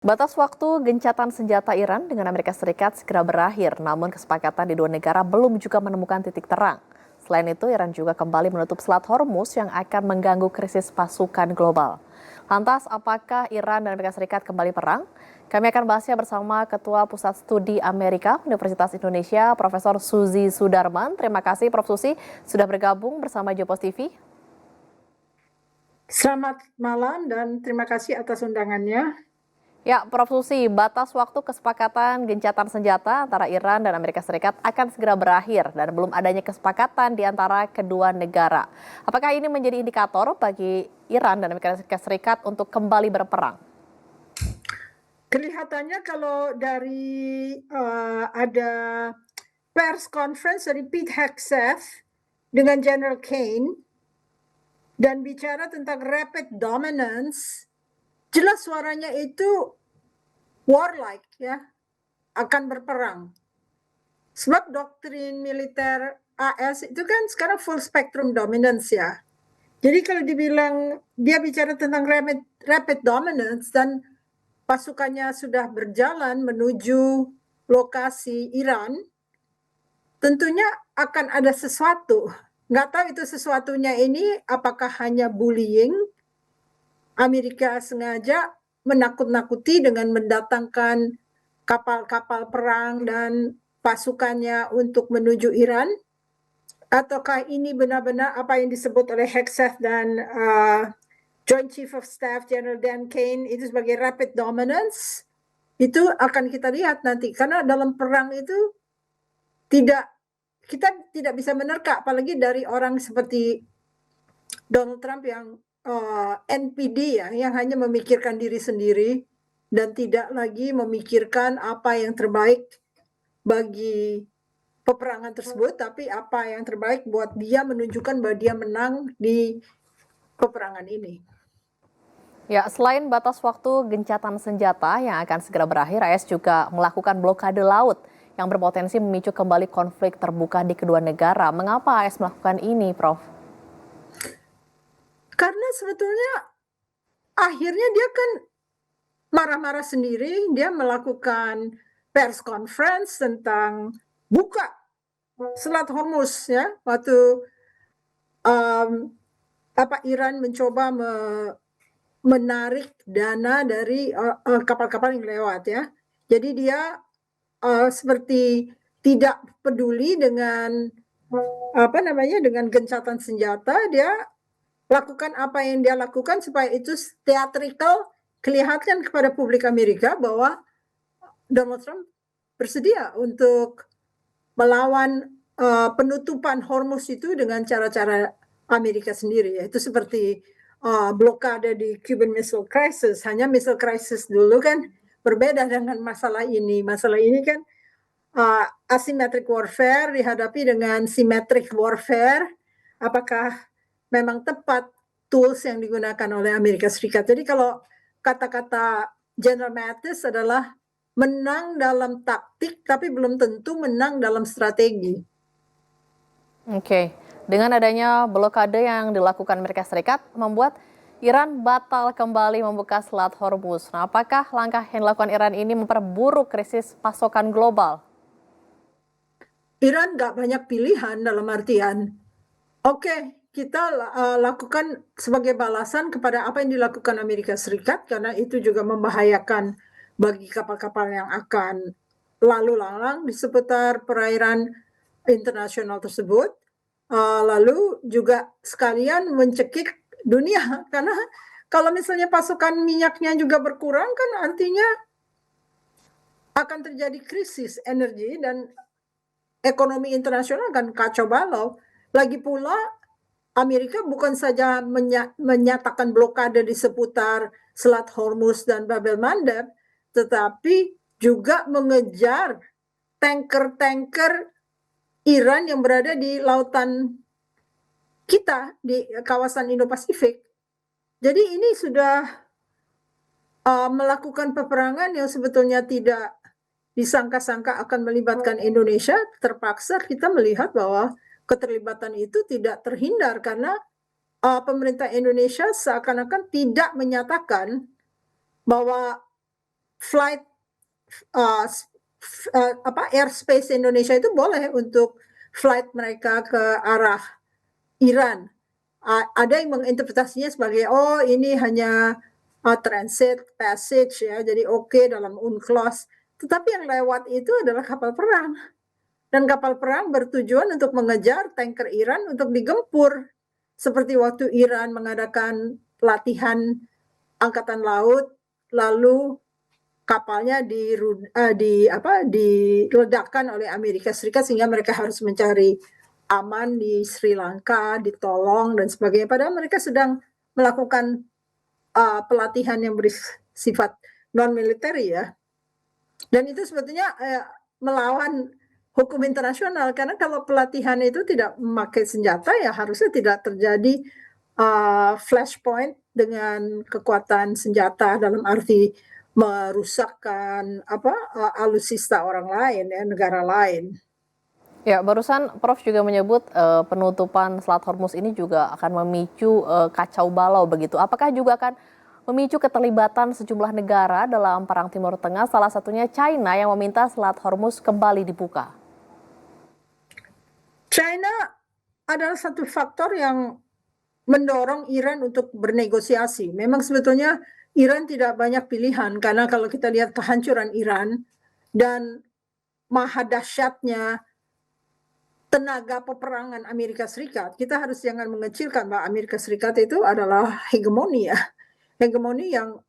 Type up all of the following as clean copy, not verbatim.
Batas waktu gencatan senjata Iran dengan Amerika Serikat segera berakhir, namun kesepakatan di dua negara belum juga menemukan titik terang. Selain itu, Iran juga kembali menutup Selat Hormuz yang akan mengganggu krisis pasukan global. Lantas, apakah Iran dan Amerika Serikat kembali perang? Kami akan bahasnya bersama Ketua Pusat Studi Amerika Universitas Indonesia, Profesor Suzy Sudarman. Terima kasih Prof. Suzy sudah bergabung bersama Jepos TV. Selamat malam dan terima kasih atas undangannya. Ya, Prof. Susi, batas waktu kesepakatan gencatan senjata antara Iran dan Amerika Serikat akan segera berakhir dan belum adanya kesepakatan di antara kedua negara. Apakah ini menjadi indikator bagi Iran dan Amerika Serikat untuk kembali berperang? Kelihatannya kalau dari ada pers conference dari Pete Hegseth dengan General Kane dan bicara tentang rapid dominance, jelas suaranya itu warlike ya, akan berperang. Sebab doktrin militer AS itu kan sekarang full spectrum dominance ya. Jadi kalau dibilang dia bicara tentang rapid dominance dan pasukannya sudah berjalan menuju lokasi Iran, tentunya akan ada sesuatu. Nggak tahu itu sesuatunya ini apakah hanya bullying, Amerika sengaja menakut-nakuti dengan mendatangkan kapal-kapal perang dan pasukannya untuk menuju Iran, ataukah ini benar-benar apa yang disebut oleh Hegseth dan Joint Chief of Staff General Dan Kane itu sebagai rapid dominance. Itu akan kita lihat nanti, karena dalam perang itu kita tidak bisa menerka, apalagi dari orang seperti Donald Trump yang NPD ya, yang hanya memikirkan diri sendiri dan tidak lagi memikirkan apa yang terbaik bagi peperangan tersebut, tapi apa yang terbaik buat dia menunjukkan bahwa dia menang di peperangan ini. Ya, selain batas waktu gencatan senjata yang akan segera berakhir, AS juga melakukan blokade laut yang berpotensi memicu kembali konflik terbuka di kedua negara. Mengapa AS melakukan ini, Prof? Karena sebetulnya akhirnya dia kan marah-marah sendiri, dia melakukan pers conference tentang buka Selat Hormuz ya, waktu Iran mencoba menarik dana dari kapal-kapal yang lewat ya. Jadi dia seperti tidak peduli dengan dengan gencatan senjata, dia lakukan apa yang dia lakukan supaya itu theatrical, kelihatan kepada publik Amerika bahwa Donald Trump bersedia untuk melawan penutupan Hormuz itu dengan cara-cara Amerika sendiri, yaitu seperti blokade di Cuban Missile Crisis. Hanya missile crisis dulu kan berbeda dengan masalah ini. Masalah ini kan asymmetric warfare dihadapi dengan symmetric warfare. Apakah memang tepat tools yang digunakan oleh Amerika Serikat? Jadi kalau kata-kata General Mattis adalah menang dalam taktik, tapi belum tentu menang dalam strategi. Oke, dengan adanya blokade yang dilakukan Amerika Serikat membuat Iran batal kembali membuka Selat Hormuz. Nah, apakah langkah yang dilakukan Iran ini memperburuk krisis pasokan global? Iran nggak banyak pilihan dalam artian, oke, kita lakukan sebagai balasan kepada apa yang dilakukan Amerika Serikat, karena itu juga membahayakan bagi kapal-kapal yang akan lalu lalang di seputar perairan internasional tersebut. Lalu juga sekalian mencekik dunia, karena kalau misalnya pasokan minyaknya juga berkurang kan artinya akan terjadi krisis energi dan ekonomi internasional akan kacau balau. Lagi pula Amerika bukan saja menyatakan blokade di seputar Selat Hormuz dan Bab el-Mandeb, tetapi juga mengejar tanker-tanker Iran yang berada di lautan kita, di kawasan Indo-Pasifik. Jadi ini sudah melakukan peperangan yang sebetulnya tidak disangka-sangka akan melibatkan Indonesia. Terpaksa kita melihat bahwa keterlibatan itu tidak terhindar karena pemerintah Indonesia seakan-akan tidak menyatakan bahwa flight airspace Indonesia itu boleh untuk flight mereka ke arah Iran. Ada yang menginterpretasinya sebagai ini hanya transit passage ya, jadi oke dalam UNCLOS. Tetapi yang lewat itu adalah kapal perang. Dan kapal perang bertujuan untuk mengejar tanker Iran untuk digempur. Seperti waktu Iran mengadakan latihan angkatan laut, lalu kapalnya diledakkan oleh Amerika Serikat sehingga mereka harus mencari aman di Sri Lanka, ditolong dan sebagainya. Padahal mereka sedang melakukan pelatihan yang bersifat non militer ya. Dan itu sebetulnya melawan hukum internasional karena kalau pelatihan itu tidak memakai senjata ya harusnya tidak terjadi flashpoint dengan kekuatan senjata dalam arti merusakkan alutsista orang lain ya, negara lain. Ya, barusan Prof juga menyebut penutupan Selat Hormuz ini juga akan memicu kacau balau begitu. Apakah juga akan memicu keterlibatan sejumlah negara dalam Perang Timur Tengah, salah satunya China yang meminta Selat Hormuz kembali dibuka? China adalah satu faktor yang mendorong Iran untuk bernegosiasi. Memang sebetulnya Iran tidak banyak pilihan karena kalau kita lihat kehancuran Iran dan maha dahsyatnya tenaga peperangan Amerika Serikat, kita harus jangan mengecilkan bahwa Amerika Serikat itu adalah hegemoni ya. Hegemoni yang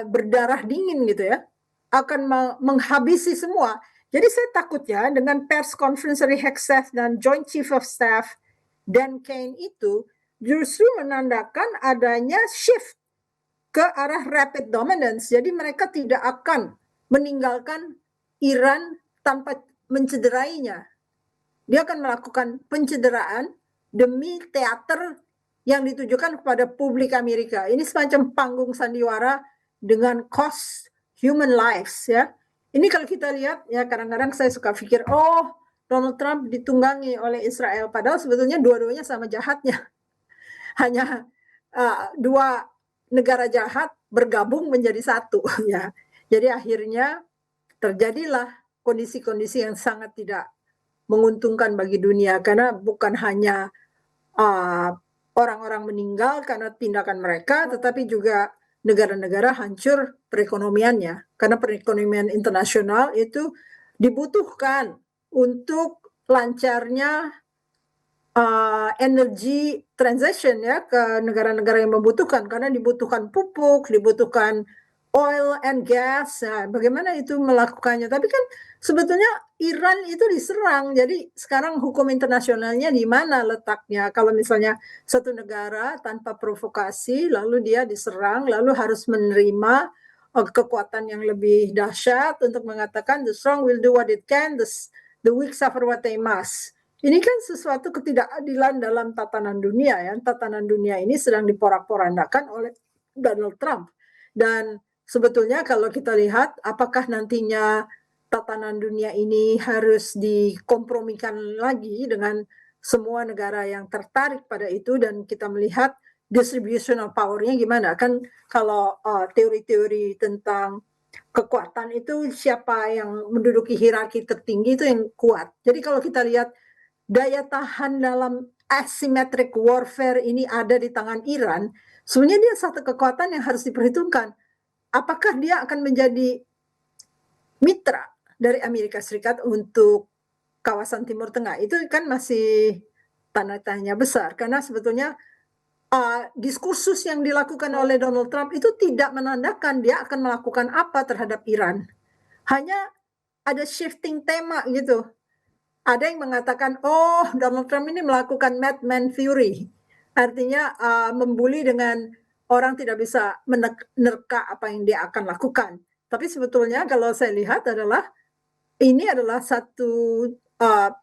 berdarah dingin gitu ya, akan menghabisi semua. Jadi saya takut ya dengan pers conference dari Hegseth dan Joint Chief of Staff Dan Kane itu justru menandakan adanya shift ke arah rapid dominance. Jadi mereka tidak akan meninggalkan Iran tanpa mencederainya. Dia akan melakukan pencederaan demi teater yang ditujukan kepada publik Amerika. Ini semacam panggung sandiwara dengan cost human lives ya. Ini kalau kita lihat ya kadang-kadang saya suka pikir Donald Trump ditunggangi oleh Israel padahal sebetulnya dua-duanya sama jahatnya. Hanya dua negara jahat bergabung menjadi satu ya. Jadi akhirnya terjadilah kondisi-kondisi yang sangat tidak menguntungkan bagi dunia karena bukan hanya orang-orang meninggal karena tindakan mereka, tetapi juga negara-negara hancur perekonomiannya. Karena perekonomian internasional itu dibutuhkan untuk lancarnya energy transition ya ke negara-negara yang membutuhkan karena dibutuhkan pupuk, dibutuhkan oil and gas. Nah, bagaimana itu melakukannya? Tapi kan sebetulnya Iran itu diserang. Jadi sekarang hukum internasionalnya di mana letaknya? Kalau misalnya satu negara tanpa provokasi lalu dia diserang, lalu harus menerima kekuatan yang lebih dahsyat untuk mengatakan the strong will do what it can, the weak suffer what they must. Ini kan sesuatu ketidakadilan dalam tatanan dunia ya. Tatanan dunia ini sedang diporak-porandakan oleh Donald Trump. Dan sebetulnya kalau kita lihat apakah nantinya tatanan dunia ini harus dikompromikan lagi dengan semua negara yang tertarik pada itu dan kita melihat distribution of power-nya gimana. Kan kalau teori-teori tentang kekuatan itu siapa yang menduduki hierarki tertinggi itu yang kuat. Jadi kalau kita lihat daya tahan dalam asymmetric warfare ini ada di tangan Iran, sebenarnya dia satu kekuatan yang harus diperhitungkan. Apakah dia akan menjadi mitra dari Amerika Serikat untuk kawasan Timur Tengah? Itu kan masih tanda tanya besar, karena sebetulnya diskursus yang dilakukan oleh Donald Trump itu tidak menandakan dia akan melakukan apa terhadap Iran. Hanya ada shifting tema gitu. Ada yang mengatakan, Donald Trump ini melakukan madman theory. Artinya membuli dengan orang tidak bisa menerka apa yang dia akan lakukan. Tapi sebetulnya kalau saya lihat ini adalah satu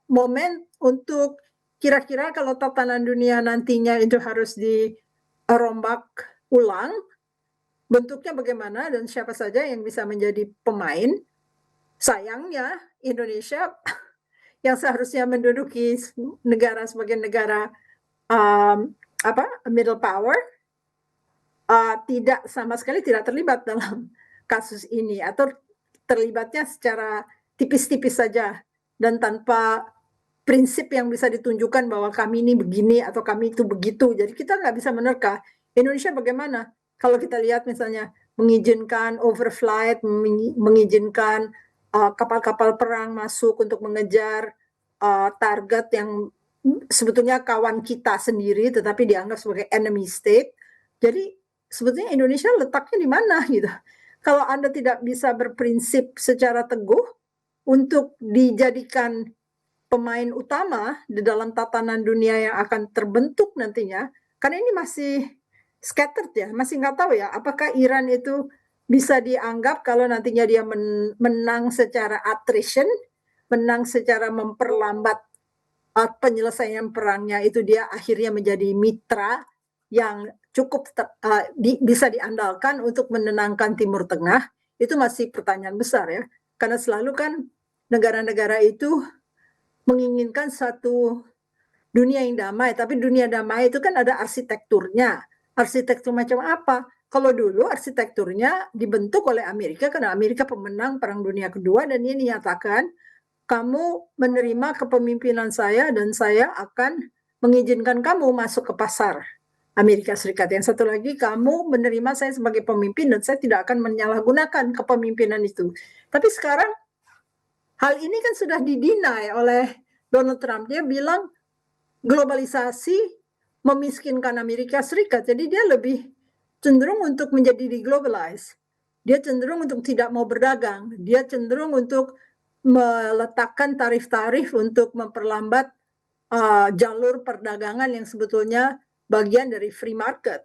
momen untuk kira-kira kalau tatanan dunia nantinya itu harus dirombak ulang, bentuknya bagaimana dan siapa saja yang bisa menjadi pemain. Sayangnya Indonesia yang seharusnya menduduki negara sebagai negara middle power tidak sama sekali tidak terlibat dalam kasus ini atau terlibatnya secara tipis-tipis saja dan tanpa prinsip yang bisa ditunjukkan bahwa kami ini begini atau kami itu begitu. Jadi kita nggak bisa menerka. Indonesia bagaimana? Kalau kita lihat misalnya mengizinkan overflight, mengizinkan kapal-kapal perang masuk untuk mengejar target yang sebetulnya kawan kita sendiri tetapi dianggap sebagai enemy state. Jadi sebetulnya Indonesia letaknya di mana gitu. Kalau Anda tidak bisa berprinsip secara teguh untuk dijadikan pemain utama di dalam tatanan dunia yang akan terbentuk nantinya, karena ini masih scattered ya, masih nggak tahu ya apakah Iran itu bisa dianggap kalau nantinya dia menang secara attrition, menang secara memperlambat penyelesaian perangnya itu dia akhirnya menjadi mitra yang cukup bisa diandalkan untuk menenangkan Timur Tengah, itu masih pertanyaan besar ya. Karena selalu kan negara-negara itu menginginkan satu dunia yang damai, tapi dunia damai itu kan ada arsitekturnya. Arsitektur macam apa? Kalau dulu arsitekturnya dibentuk oleh Amerika karena Amerika pemenang Perang Dunia Kedua dan ini dinyatakan kamu menerima kepemimpinan saya dan saya akan mengizinkan kamu masuk ke pasar Amerika Serikat. Yang satu lagi, kamu menerima saya sebagai pemimpin dan saya tidak akan menyalahgunakan kepemimpinan itu. Tapi sekarang hal ini kan sudah didinai oleh Donald Trump. Dia bilang globalisasi memiskinkan Amerika Serikat. Jadi dia lebih cenderung untuk menjadi deglobalize. Dia cenderung untuk tidak mau berdagang. Dia cenderung untuk meletakkan tarif-tarif untuk memperlambat jalur perdagangan yang sebetulnya bagian dari free market.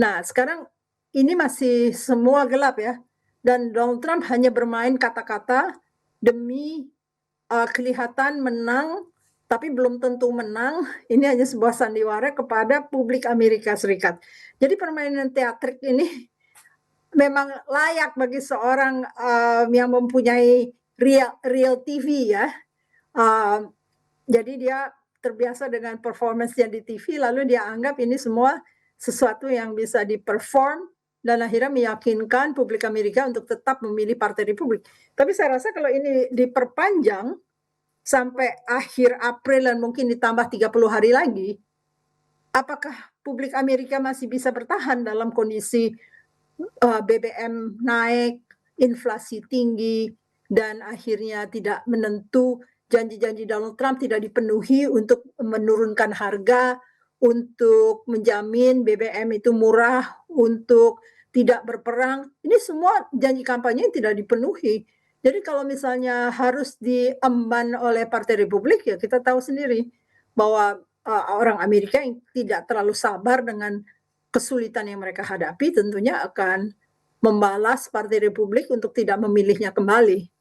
Nah, sekarang ini masih semua gelap ya. Dan Donald Trump hanya bermain kata-kata demi kelihatan menang, tapi belum tentu menang. Ini hanya sebuah sandiwara kepada publik Amerika Serikat. Jadi permainan teatrik ini memang layak bagi seorang yang mempunyai real TV ya. Jadi dia terbiasa dengan performance-nya di TV, lalu dia anggap ini semua sesuatu yang bisa di-perform dan akhirnya meyakinkan publik Amerika untuk tetap memilih Partai Republik. Tapi saya rasa kalau ini diperpanjang sampai akhir April dan mungkin ditambah 30 hari lagi, apakah publik Amerika masih bisa bertahan dalam kondisi BBM naik, inflasi tinggi, dan akhirnya tidak menentu, janji-janji Donald Trump tidak dipenuhi untuk menurunkan harga, untuk menjamin BBM itu murah, untuk tidak berperang. Ini semua janji kampanye yang tidak dipenuhi. Jadi kalau misalnya harus diemban oleh Partai Republik, ya kita tahu sendiri bahwa orang Amerika yang tidak terlalu sabar dengan kesulitan yang mereka hadapi tentunya akan membalas Partai Republik untuk tidak memilihnya kembali.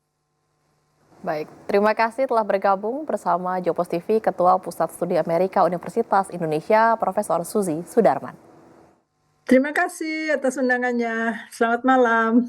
Baik, terima kasih telah bergabung bersama Jopos TV, Ketua Pusat Studi Amerika Universitas Indonesia, Profesor Suzy Sudarman. Terima kasih atas undangannya. Selamat malam.